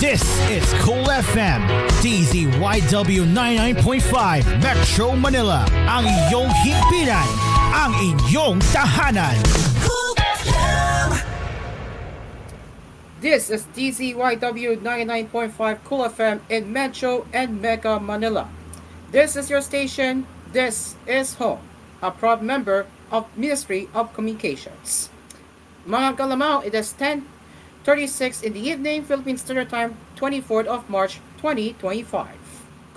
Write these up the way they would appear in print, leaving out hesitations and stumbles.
This is Cool FM, DZYW 99.5 Metro Manila, ang iyong himpilan, ang inyong tahanan. This is DZYW 99.5 Cool FM in Metro and Mega Manila. This is your station. This is home, a proud member of Ministry of Communications. Mga kalamao, it is 10:36 in the evening, Philippine Standard Time, 24th of March, 2025.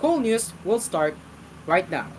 Cool News will start right now.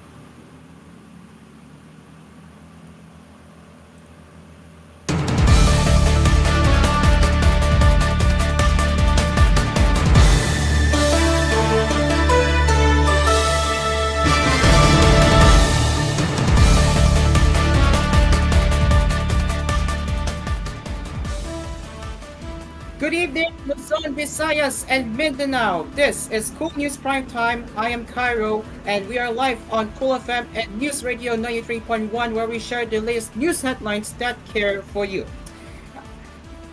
Good evening, Luzon, Visayas, and Mindanao. This is Cool News Primetime. I am Cairo, and we are live on Cool FM and News Radio 93.1, where we share the latest news headlines that care for you.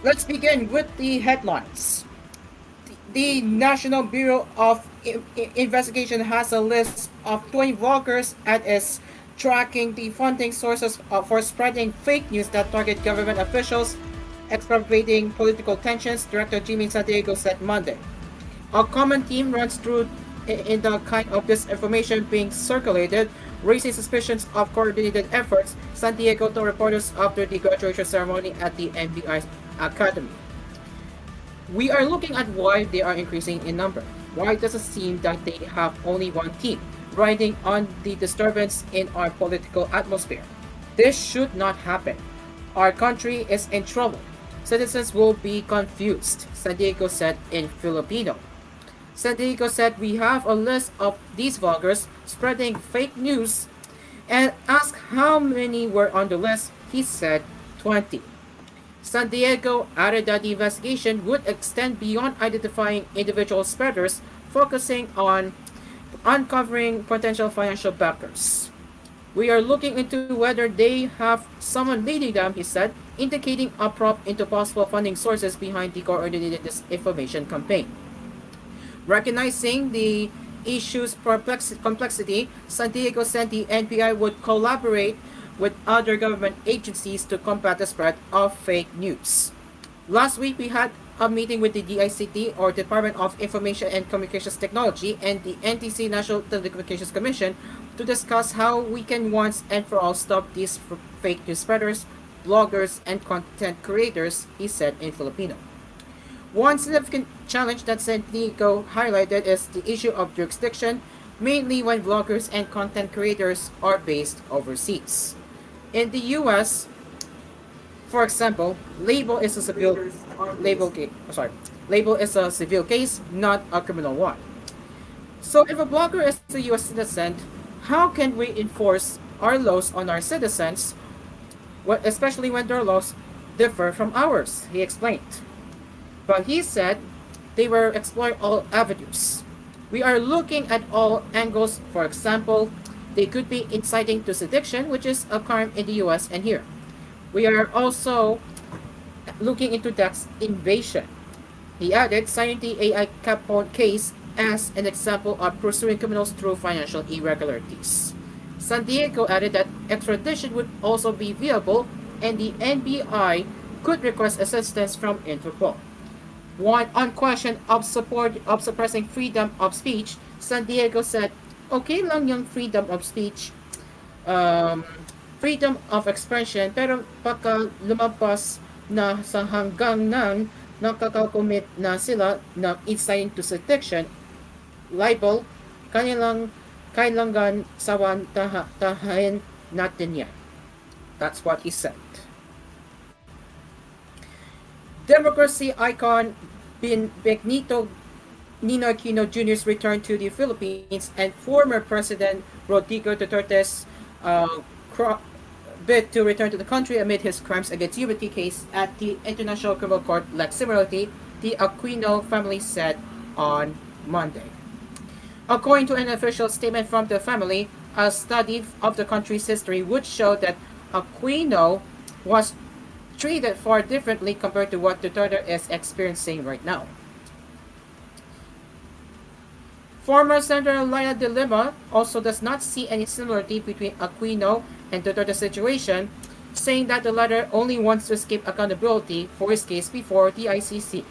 Let's begin with the headlines. The National Bureau of Investigation has a list of 20 vloggers and is tracking the funding sources for spreading fake news that target government officials, exacerbating political tensions, Director Jimmy San Diego said Monday. A common theme runs through in the kind of disinformation being circulated, raising suspicions of coordinated efforts, San Diego told reporters after the graduation ceremony at the NBI Academy. We are looking at why they are increasing in number. Why does it seem that they have only one team, riding on the disturbance in our political atmosphere? This should not happen. Our country is in trouble. Citizens will be confused, San Diego said in Filipino. San Diego said we have a list of these vloggers spreading fake news and asked how many were on the list. He said 20. San Diego added that the investigation would extend beyond identifying individual spreaders, focusing on uncovering potential financial backers. We are looking into whether they have someone leading them, he said, indicating a probe into possible funding sources behind the coordinated disinformation campaign. Recognizing the issue's complexity, San Diego said the NBI would collaborate with other government agencies to combat the spread of fake news. Last week, we had a meeting with the DICT, or Department of Information and Communications Technology, and the NTC, National Telecommunications Commission, to discuss how we can once and for all stop these fake news spreaders, bloggers, and content creators, he said in Filipino. One significant challenge that San Diego highlighted is the issue of jurisdiction, mainly when bloggers and content creators are based overseas. In the US, for example, label is a civil case, not a criminal one. So if a blogger is a US citizen, how can we enforce our laws on our citizens, especially when their laws differ from ours? He explained. But he said they were exploring all avenues. We are looking at all angles. For example, they could be inciting to sedition, which is a crime in the US and here. We are also looking into tax invasion. He added, citing the AI Capone case as an example of pursuing criminals through financial irregularities. San Diego added that extradition would also be viable and the NBI could request assistance from Interpol. On question of suppressing freedom of speech, San Diego said, okay lang yung freedom of speech, freedom of expression, pero pagka lumabas na sa hanggang nang nakakakomit na sila na inciting to sedition, libel, kailangan tahain natin yan. That's what he said. Democracy icon Benito Ninoy Aquino Jr.'s return to the Philippines and former President Rodrigo Duterte's bid to return to the country amid his crimes against humanity case at the International Criminal Court lack similarity, the Aquino family said on Monday. According to an official statement from the family, a study of the country's history would show that Aquino was treated far differently compared to what Duterte is experiencing right now. Former Senator Laila de Lima also does not see any similarity between Aquino and Duterte's situation, saying that the latter only wants to escape accountability for his case before the ICC.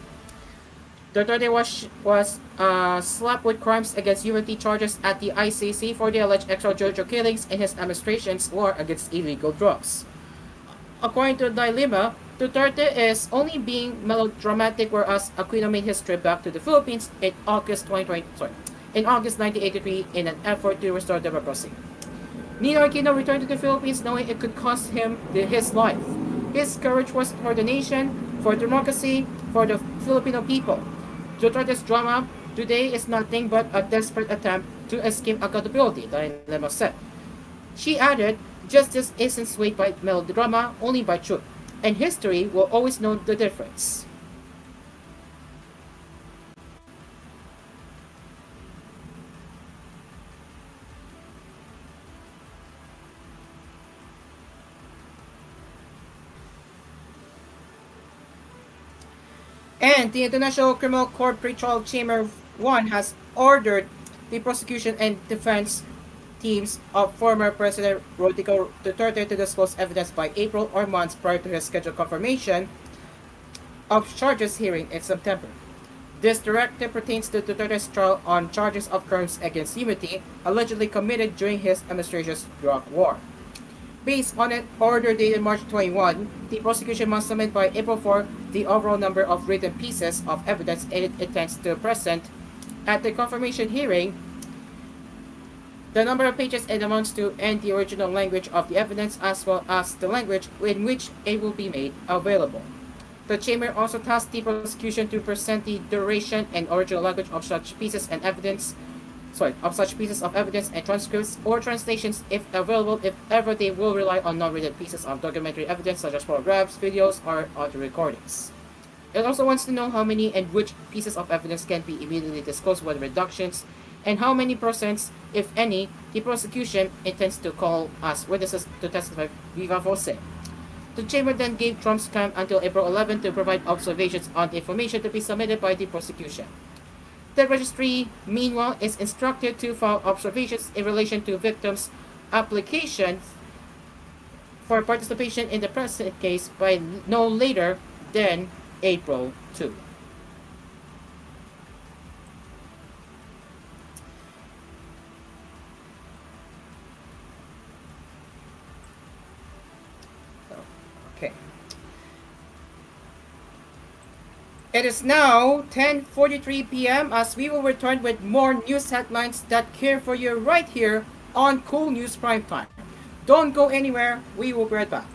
Duterte was slapped with crimes against humanity charges at the ICC for the alleged extrajudicial killings in his administration's war against illegal drugs. According to Dilema, Duterte is only being melodramatic, whereas Aquino made his trip back to the Philippines in August 1983 in an effort to restore democracy. Nino Aquino returned to the Philippines knowing it could cost him his life. His courage was for the nation, for democracy, for the Filipino people. Duterte's drama today is nothing but a desperate attempt to escape accountability, Dilema said. She added, justice isn't swayed by melodrama, only by truth, and history will always know the difference. And the International Criminal Court Pretrial Chamber 1 has ordered the prosecution and defense teams of former President Rodrigo Duterte to disclose evidence by April or months prior to his scheduled confirmation of charges hearing in September. This directive pertains to Duterte's trial on charges of crimes against humanity allegedly committed during his administration's drug war. Based on an order dated March 21, the prosecution must submit by April 4 the overall number of written pieces of evidence it intends to present at the confirmation hearing, the number of pages it amounts to, and the original language of the evidence, as well as the language in which it will be made available. The Chamber also tasked the prosecution to present the duration and original language of such pieces of evidence and transcripts or translations, if available, if ever they will rely on non-written pieces of documentary evidence such as photographs, videos, or audio recordings. It also wants to know how many and which pieces of evidence can be immediately disclosed with reductions, and how many persons, if any, the prosecution intends to call as witnesses to testify viva voce. The Chamber then gave Trump's camp until April 11 to provide observations on the information to be submitted by the prosecution. The registry, meanwhile, is instructed to file observations in relation to victims' applications for participation in the present case by no later than April 2. Okay. It is now 10:43 p.m. as we will return with more news headlines that care for you right here on koolNews Primetime. Don't go anywhere, we will be right back.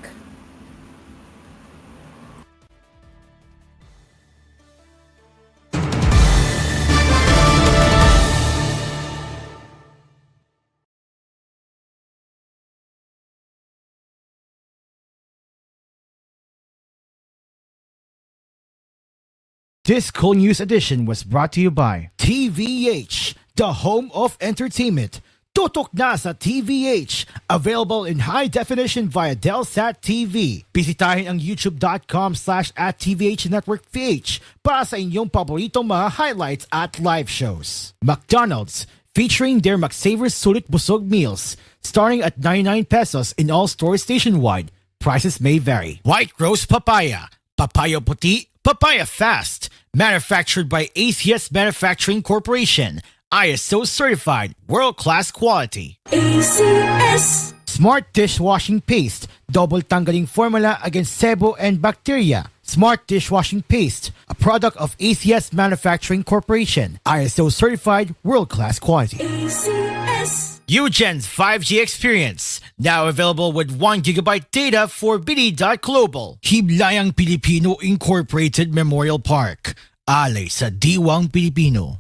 This koolNews edition was brought to you by TVH, the home of entertainment. Tutok na sa TVH. Available in high definition via Delsat TV. Bisitahin ang youtube.com/@TVH Network PH para sa inyong paboritong mga highlights at live shows. McDonald's, featuring their McSavers Sulit Busog meals, starting at 99 pesos in all stores nationwide. Prices may vary. White Rose Papaya, Papaya Puti, Papaya Fast, manufactured by ACS Manufacturing Corporation, ISO certified, world-class quality. ACS. Smart Dishwashing Paste, double tanggaling formula against sebo and bacteria. Smart Dishwashing Paste, a product of ACS Manufacturing Corporation, ISO certified, world-class quality. ACS. Eugen's 5G experience, now available with 1 GB data for Bili.Global. Himlayang Pilipino Incorporated Memorial Park. Alay sa Diwang Pilipino.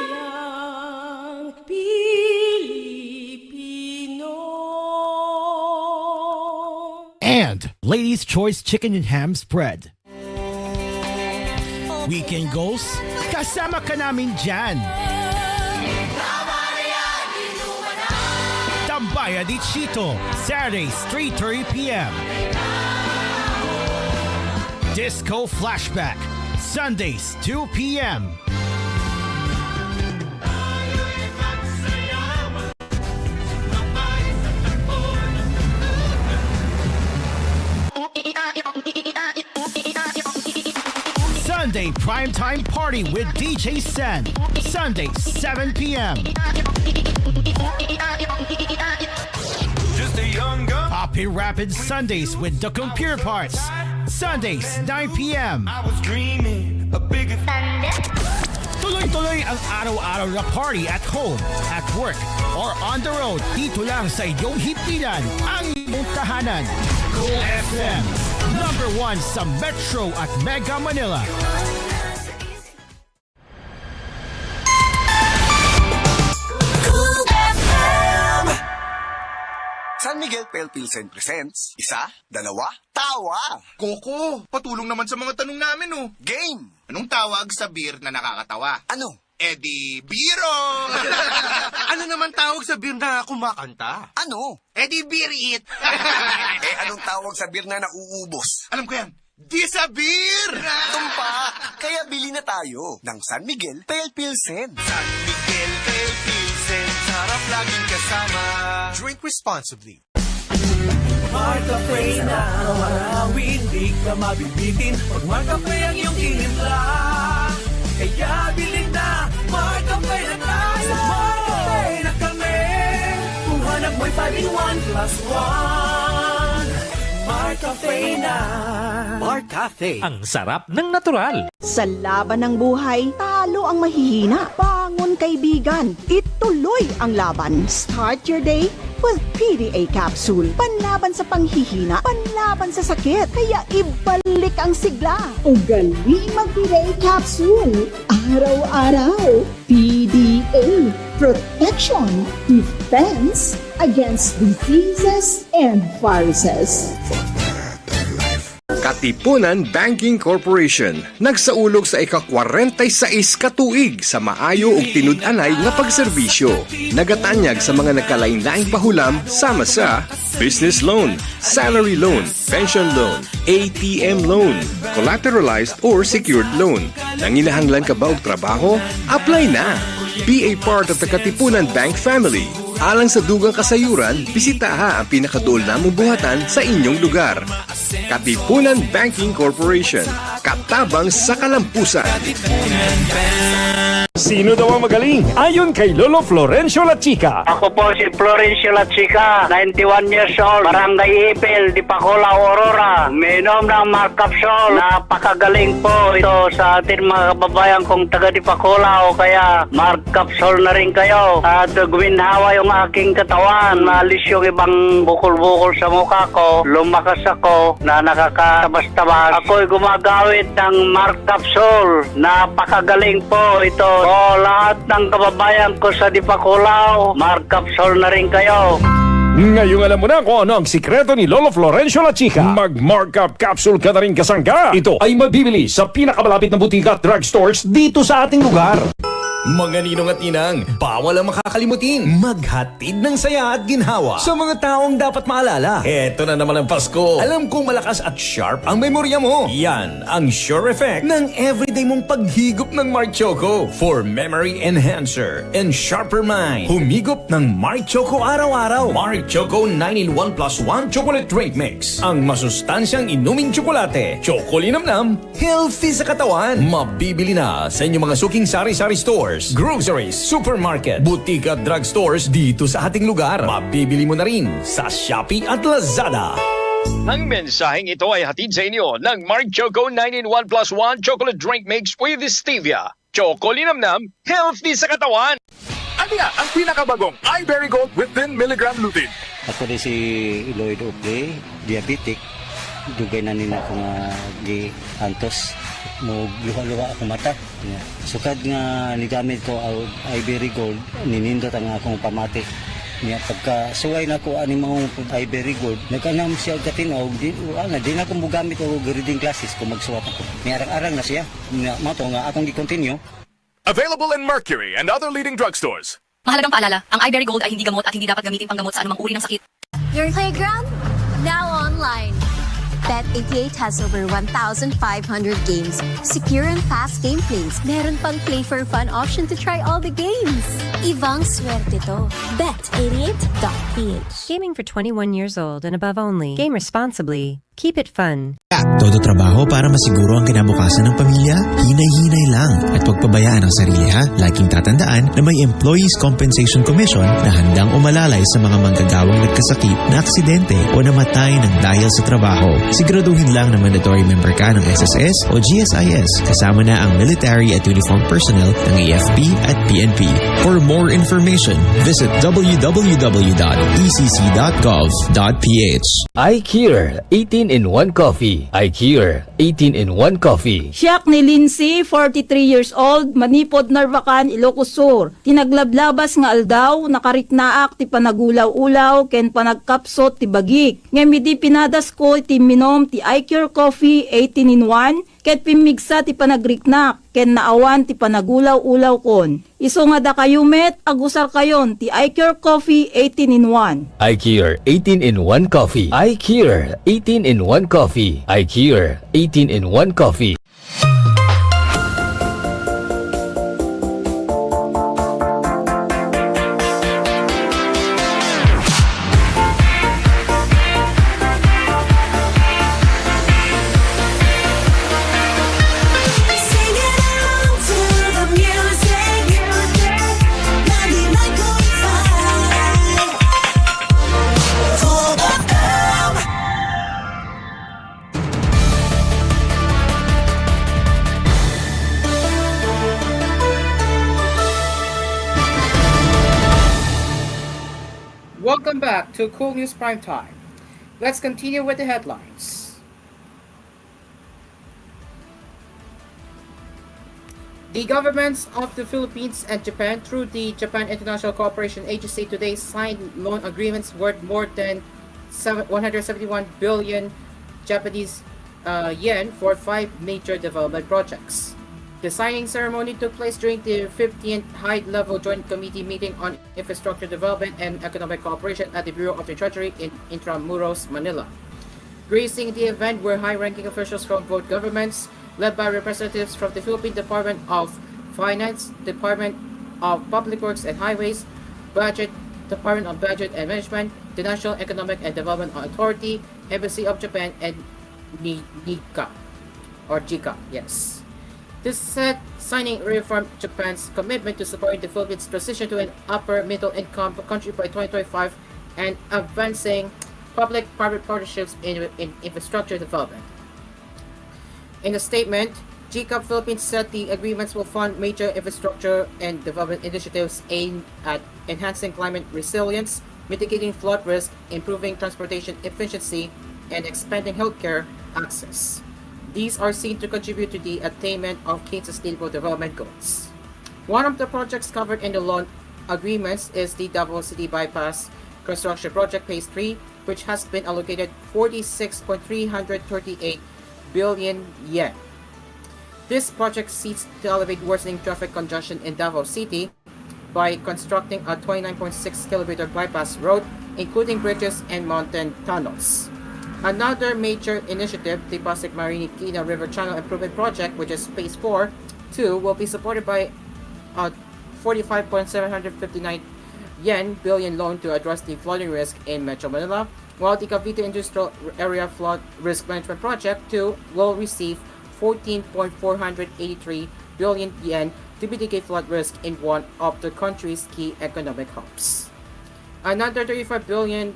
Himlayang Pilipino. And Ladies' Choice Chicken and Ham Spread. Weekend goals? Kasama ka namin dyan! Tambaya di Chito, Saturdays 3:30 p.m. Disco Flashback, Sundays 2 p.m. Sunday Primetime Party with DJ Sen. Sunday, 7 p.m. Just a young gun. Poppy Rapid Sundays with the Computer Parts. Sundays, 9 p.m. I was dreaming a bigger Tuloy-tuloy ang araw-araw na party at home, at work, or on the road. Dito lang sa iyong hipilan, ang iyong tahanan. Cool FM, number 1 sa Metro at Mega Manila. San Miguel Pale Pilsen presents Isa, Dalawa, Tawa! Coco, patulong naman sa mga tanong namin, oh. Game! Anong tawag sa beer na nakakatawa? Ano? Biro! Ano naman tawag sa beer na kumakanta? Ano? Beer it! Anong tawag sa beer na nauubos? Alam ko yan. Disabir! Tumpa! Kaya bili na tayo ng San Miguel Pale Pilsen. San Miguel Pale Pilsen, sarap laging kasama. Drink responsibly. Marcafe na marawin, di ka mabibitin. Pag Marcafe ang iyong tinimpla, kaya bilhin na, Marcafe na tayo. Marcafe na kami, kung hanap mo'y 5-in-1+1. Marcafe na. Marcafe, ang sarap ng natural. Sa laban ng buhay, talo ang mahihina. Bangon kaibigan, ituloy ang laban. Start your day with PDA Capsule. Panlaban sa panghihina, panlaban sa sakit. Kaya ibalik ang sigla. Ugaling mag-PDA Capsule. Araw-araw. PDA. Protection. Defense against diseases and viruses. Katipunan Banking Corporation nagsaulog sa ika-46 katuig sa maayo ug tinud-anay nga pagserbisyo. Nagatanyag sa mga nagkalain-laing pahulam sama sa business loan, salary loan, pension loan, ATM loan, collateralized or secured loan. Nanginahanglan ka ba og trabaho? Apply na! Be a part of the Katipunan Bank family. Alang sa dugang kasayuran, bisitaha ang pinakaduol namong buhatan sa inyong lugar. Katipunan Banking Corporation. Katabang sa kalampusan. Sino daw ang magaling? Ayon kay Lolo Florencio La Chica. Ako po si Florencio La Chica, 91 years old, Barangay Ipil, Dipakula, Aurora. Minom ng Marcapsol. Napakagaling po ito sa atin mga kababayan kong taga Dipakula o kaya Marcapsol na rin kayo. At guminhawa yung aking katawan. Maalis yung ibang bukol-bukol sa mukha ko. Lumakas ako na nakakatabas-tabas. Ako'y gumagawit ng Marcapsol. Napakagaling po ito. O lahat ng kababayan ko sa Dipakulaw, Marcapsol na rin kayo. Ngayong alam mo na kung ano ang sikreto ni Lolo Florencio La Chica. Mag-markup capsule ka na rin kasangga. Ito ay mabibili sa pinakamalapit na butika at drugstores dito sa ating lugar. Mga ninong at ninang, bawal ang makakalimutin. Maghatid ng saya at ginhawa sa mga taong dapat maalala. Eto na naman ang Pasko. Alam kong malakas at sharp ang memorya mo. Yan ang sure effect ng everyday mong paghigop ng Mark Choco. For memory enhancer and sharper mind. Humigop ng Mark Choco araw-araw. Mark Choco 9-in-1+1 Chocolate Drink Mix. Ang masustansyang inuming tsokolate. Choco linamnam, healthy sa katawan. Mabibili na sa inyong mga suking sari-sari stores, groceries, supermarket, butik at drugstores dito sa ating lugar. Mabibili mo na rin sa Shopee at Lazada. Ang mensaheng ito ay hatid sa inyo ng Mark Choco 9-in-1+1 Chocolate Drink Mix with Stevia. Choco linamnam, healthy sa katawan. Ano nga ang pinakabagong iBerry Gold with 10 mg lutein? Ako rin si Lloyd Ople, diabetic. Dugay na nila ko nga di antos. Mo luha-luha ako mata. Sukad nga nigamit ko ang iBerry Gold, ninindot ang akong pamati. Niya pagka suway na ko ani mao iBerry Gold, nagkanam siya katinaw di na ko mogamit og reading classes ko magsuwat ako. Niarang-arang na siya. Mato nga akong gi-continue. Available in Mercury and other leading drugstores. Mahalagang paalala, ang iBerry Gold ay hindi gamot at hindi dapat gamitin panggamot sa anumang uri ng sakit. Your playground, now online. Bet88 has over 1,500 games, secure and fast gameplays. Meron pang play for fun option to try all the games. Ibang swerte to. Bet88.ph. Gaming for 21 years old and above only. Game responsibly. Keep it fun. Todo trabaho para masiguro ang kinabukasan ng pamilya? Hinay-hinay lang at pagpabayaan ang sarili ha. Laging tatandaan na may Employees Compensation Commission na handang umalalay sa mga manggagawang nagkasakit na aksidente o namatay ng dahil sa trabaho. Siguraduhin lang na mandatory member ka ng SSS o GSIS kasama na ang military at uniformed personnel ng AFP at PNP. For more information, visit www.ecc.gov.ph. iCure 18-in-1 Coffee. iCure 18-in-1 Coffee. Siyak ni Lindsay, 43 years old, manipod Narvacan, Ilocos Sur. Tinaglablabas nga aldaw, nakariknaak ti panagulaw-ulaw, ken panagkapsot ti bagik. Ngem di pinadas ko ti minom ti iCure Coffee 18-in-1, ket pimigsa ti panagriknak, ken naawan ti panagulaw-ulaw kon. Iso nga da kayumet, agusar kayon ti iCure Coffee 18-in-1. iCure 18-in-1 Coffee. iCure 18-in-1 Coffee. iCure 18-in-1 Coffee. Welcome back to Cool News Primetime. Let's continue with the headlines. The governments of the Philippines and Japan, through the Japan International Cooperation Agency, today signed loan agreements worth more than 171 billion Japanese yen for 5 major development projects. The signing ceremony took place during the 15th High-Level Joint Committee meeting on Infrastructure Development and Economic Cooperation at the Bureau of the Treasury in Intramuros, Manila. Gracing the event were high-ranking officials from both governments, led by representatives from the Philippine Department of Finance, Department of Public Works and Highways, Department of Budget and Management, the National Economic and Development Authority, Embassy of Japan, and JICA. Yes. This signing reaffirmed Japan's commitment to supporting the Philippines' transition to an upper middle income country by 2025 and advancing public-private partnerships in infrastructure development. In a statement, JICA Philippines said the agreements will fund major infrastructure and development initiatives aimed at enhancing climate resilience, mitigating flood risk, improving transportation efficiency, and expanding healthcare access. These are seen to contribute to the attainment of key sustainable development goals. One of the projects covered in the loan agreements is the Davao City Bypass Construction Project Phase 3, which has been allocated 46.338 billion yen. This project seeks to elevate worsening traffic congestion in Davao City by constructing a 29.6-kilometer bypass road, including bridges and mountain tunnels. Another major initiative, the Pasig Marini-Quina River Channel Improvement Project, which is Phase 4, 2, will be supported by a 45.759 billion loan to address the flooding risk in Metro Manila, while the Cavite Industrial Area Flood Risk Management Project 2 will receive 14.483 billion yen to mitigate flood risk in one of the country's key economic hubs. Another 35 billion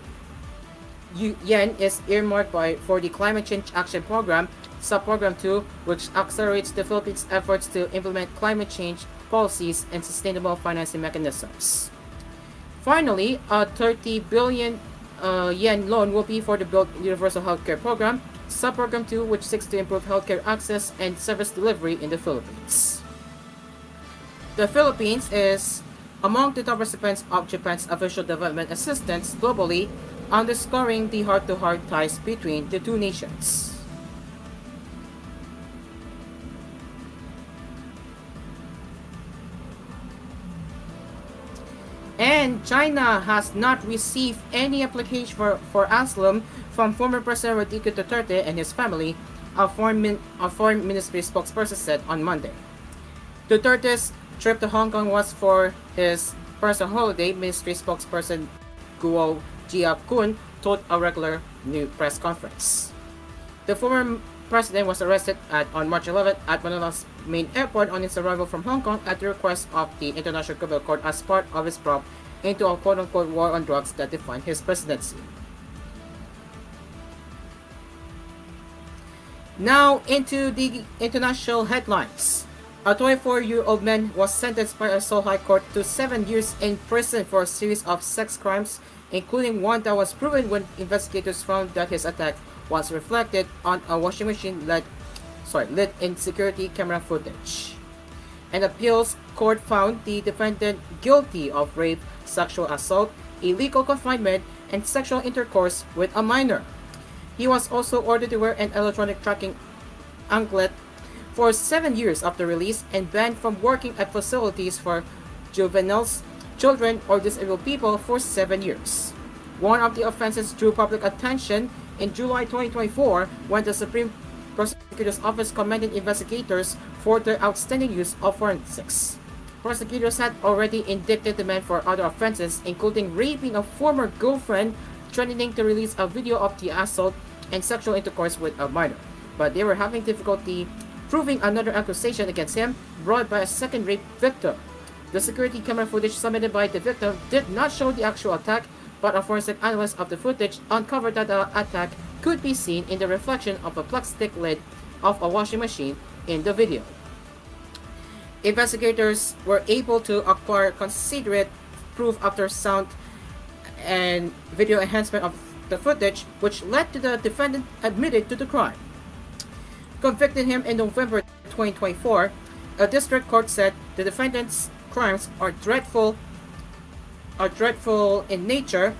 yen is earmarked for the Climate Change Action Program, Subprogram 2, which accelerates the Philippines' efforts to implement climate change policies and sustainable financing mechanisms. Finally, a 30 billion yen loan will be for the Build Universal Healthcare Program, Subprogram 2, which seeks to improve healthcare access and service delivery in the Philippines. The Philippines is among the top recipients of Japan's official development assistance globally, underscoring the heart-to-heart ties between the two nations. And China has not received any application for asylum from former President Rodrigo Duterte and his family, a foreign ministry spokesperson said on Monday. Duterte's trip to Hong Kong was for his personal holiday, ministry spokesperson Guo Jiakun told a regular new press conference. The former president was arrested on March 11th at Manila's main airport on his arrival from Hong Kong at the request of the International Criminal Court as part of his probe into a quote-unquote war on drugs that defined his presidency. Now into the international headlines. A 24-year-old man was sentenced by a Seoul High Court to 7 years in prison for a series of sex crimes, including one that was proven when investigators found that his attack was reflected on a washing machine lit in security camera footage. An appeals court found the defendant guilty of rape, sexual assault, illegal confinement, and sexual intercourse with a minor. He was also ordered to wear an electronic tracking anklet for 7 years after release and banned from working at facilities for juveniles, children, or disabled people for 7 years. One of the offenses drew public attention in July 2024 when the Supreme Prosecutor's Office commended investigators for their outstanding use of forensics. Prosecutors had already indicted the man for other offenses, including raping a former girlfriend, threatening to release a video of the assault, and sexual intercourse with a minor. But they were having difficulty proving another accusation against him brought by a second rape victim. The security camera footage submitted by the victim did not show the actual attack, but a forensic analyst of the footage uncovered that the attack could be seen in the reflection of a plastic lid of a washing machine in the video. Investigators were able to acquire considerate proof after sound and video enhancement of the footage, which led to the defendant admitted to the crime. Convicted him in November 2024, a district court said the defendant's crimes are dreadful in nature,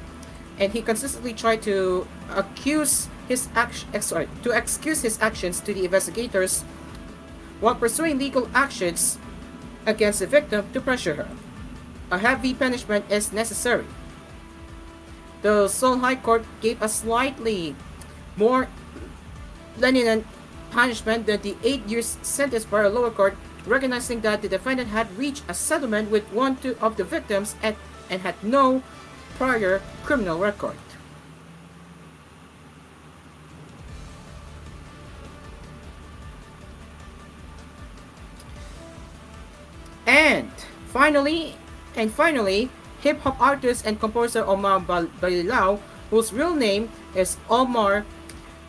and he consistently tried to excuse his actions to the investigators while pursuing legal actions against the victim to pressure her. A heavy punishment is necessary. The Seoul High Court gave a slightly more lenient punishment than the 8 years sentence by a lower court, recognizing that the defendant had reached a settlement with one of the victims and had no prior criminal record. And finally, hip-hop artist and composer Omar Balilao, whose real name is Omar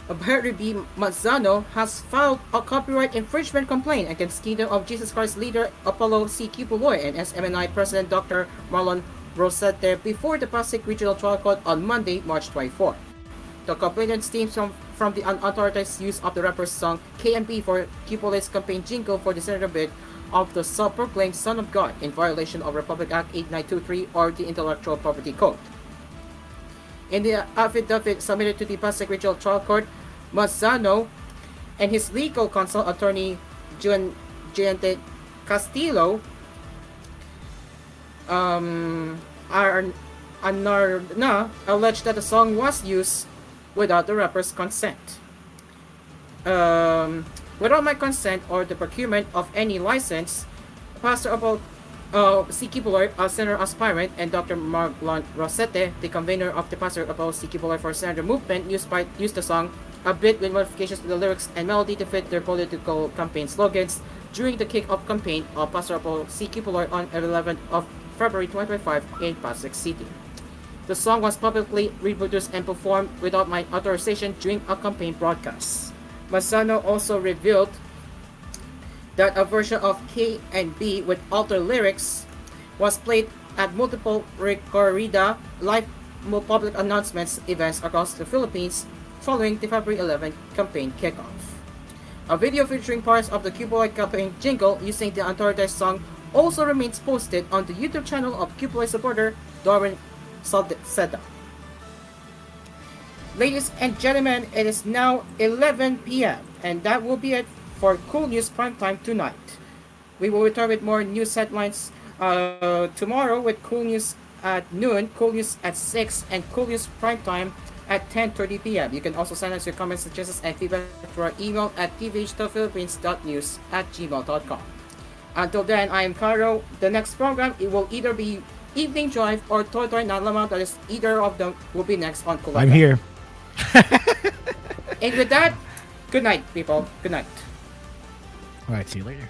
Berribi Mazzano, has filed a copyright infringement complaint against Kingdom of Jesus Christ leader Apollo C. Kipuloy and SMNI President Dr. Marlon Rosette before the Pasig Regional Trial Court on Monday, March 24. The complaint stems from the unauthorized use of the rapper's song KMP for Kipuloy's campaign jingle for the senator bid of the self-proclaimed Son of God in violation of Republic Act 8923 or the Intellectual Property Code. In the affidavit submitted to the Pasig Regional Trial Court, Mazzano and his legal counsel, attorney Giante Castillo, alleged that the song was used without the rapper's consent. Without my consent or the procurement of any license, Pastor about C. Kipuloy, a senator aspirant, and Dr. Marlon Rosette, the convener of the Pastor about C. Kipuloy for Senator movement, used the song a bit with modifications to the lyrics and melody to fit their political campaign slogans during the kick-off campaign of Pastor about C. Kipuloy on 11th of February 2025 in Pasig City. The song was publicly reproduced and performed without my authorization during a campaign broadcast. Mazzano also revealed that a version of K and B with altered lyrics was played at multiple Corrida live public announcements events across the Philippines following the February 11 campaign kickoff. A video featuring parts of the Kipuloy campaign jingle using the unauthorized song also remains posted on the YouTube channel of Kipuloy supporter Dorin Seda. Ladies and gentlemen, it is now 11 p.m. and that will be it for koolNews Primetime tonight. We will return with more news headlines tomorrow with koolNews at noon, koolNews at 6, and koolNews Primetime at 10:30 p.m. You can also send us your comments, suggestions, and feedback to our email at tvh.philippines.news@gmail.com. Until then, I am Caro. The next program, it will either be Evening Drive or Toy Toy Nalama. That is, either of them will be next on Kool. I'm here. And with that, Good night, people. Good night. All right, see you later.